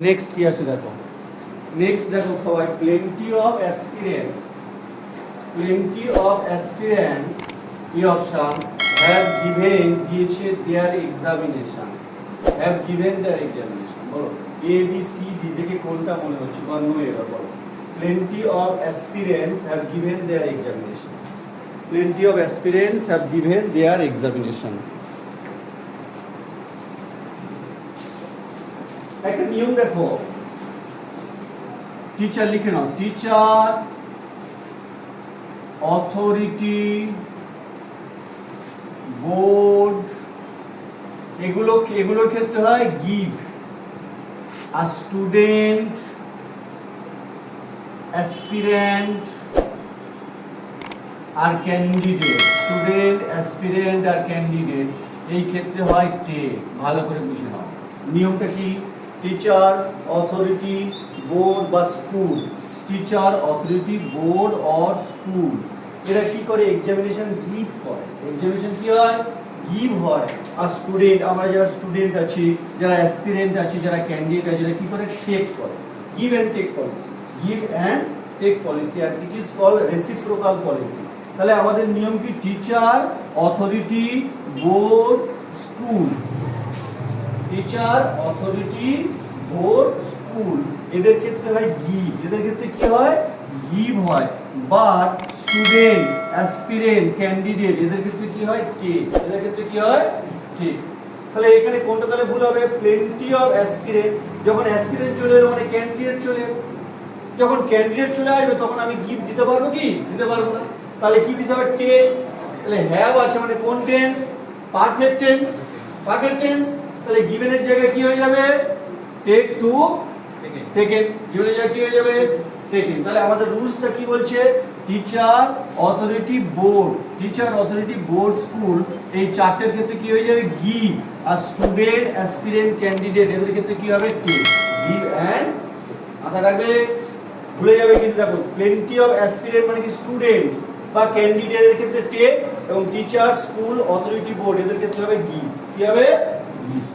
Next কি আছে দেখো, নেক্সট দেখো সবাই, প্লেন্টি অফ অ্যাসপিরেন্টস এই অপশন হ্যাভ গিভেন দিয়েছে their examination, have given their examination. বলো এ বি সি ডি দেখে কোনটা মনে হচ্ছে বা নো, এবার বলো। Plenty of aspirants have given their examination, plenty of aspirants have given their examination. একটা নিয়ম দেখো, টিচার লিখে নাও, টিচার অথরিটি বোর্ড, এগুলোর ক্ষেত্রে হয় গিভ, আর স্টুডেন্ট অ্যাসপিরেন্ট আর ক্যান্ডিডেট, স্টুডেন্ট অ্যাসপিরেন্ট আর ক্যান্ডিডেট এই ক্ষেত্রে হয় টেক। ভালো করে বুঝে নাও নিয়মটা কি। টিচার অথরিটি বোর্ড বা school, teacher authority board or school এরা কি করে, এক্সামিনেশন গিভ করে। এক্সামিনেশন কি হয়, গিভ হয়। আর স্টুডেন্ট, আমরা যারা স্টুডেন্ট আছি, যারা অ্যাসপিরেন্ট আছি, যারা ক্যান্ডিডেট আছে, এরা কি করে, টেক করে। Give and take policy, give and take policy, আর it is called reciprocal policy. তাহলে আমাদের নিয়ম কি, teacher authority board school, teacher authority board school এদের ক্ষেত্রে হয় গিভ, এদের ক্ষেত্রে কি হয়, গিভ হয়। বাট স্টুডেন্ট অ্যাসপিরেন্ট ক্যান্ডিডেট এদের ক্ষেত্রে কি হয়, টেক, এদের ক্ষেত্রে কি হয়, টেক। তাহলে এখানে কোনটা তাহলে ভুল হবে, প্লেন্টি অফ অ্যাসপিরেন্ট, যখন অ্যাসপিরেন্ট চলে এলো মানে ক্যান্ডিডেট চলে এলো, যখন ক্যান্ডিডেট চলে আসবে তখন আমি গিভ দিতে পারবো কি, দিতে পারবো না। তাহলে কি দিতে হবে, টেক। তাহলে হ্যাভ আছে মানে কোন tense, perfect tense, perfect tense. তাহলে গিভেনের জায়গায় কি হয়ে যাবে, টেক টু টেকেন, গিভেনের জায়গায় কি হয়ে যাবে, টেকেন। তাহলে আমাদের রুলসটা কি বলছে, teacher authority board, teacher authority board school এই চারটের ক্ষেত্রে কি হয়ে যাবে, গিভ, আর স্টুডেন্ট অ্যাসপিরেন্ট ক্যান্ডিডেট এদের ক্ষেত্রে কি হবে, টেক। গিভ অ্যান্ড মাথায় রাখবে, ভুলে যাবে কিন্তু। দেখো প্লেন্টি অফ অ্যাসপিরেন্ট মানে কি, স্টুডেন্টস বা ক্যান্ডিডেটের ক্ষেত্রে টেক, এবং টিচার স্কুল অথরিটি বোর্ড এদের ক্ষেত্রে হবে গিভ, কি হবে, গিভ।